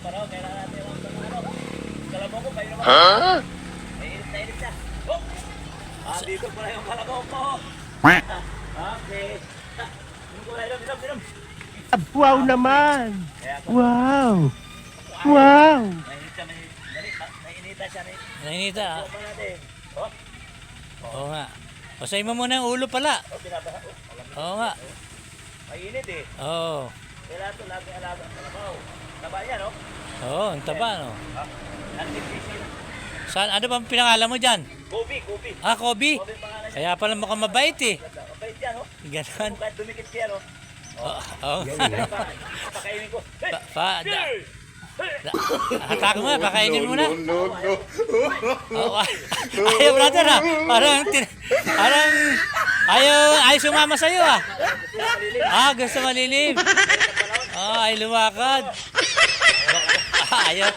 panahon, kailangan natin yung ano. Kalabaw ko, kayo naman. Ha? Mainit na init na. Oh! Dito pala yung kalabaw ko. Okay. Minum. Wow naman! Wow! Wow! Mainit siya, mainita siya. Nainita ah. Pa natin. Oh, Oo nga. Basahin mo muna yung ulo pala. binabaha. Oo nga. Mainit eh. Oo. Kailangan ito lagi alaga. Kalabaw. Taba yan, no? Oo, ang taba no. Artificial. Saan, ano bang pinangalan mo dyan? Kobe. Ah, Kobe. Kobe pangalan niya. Kaya pala mukhang mabait eh. Mabait yan, no? Ganon. Kahit dumikit siya, no? Oo. Pakainin ko. Atak mo na, pakainin mo na. Oo. Ayaw brother ah. Parang ayaw sumama sa'yo ah. Gusto malilim. Ay lumakad. Ayaw.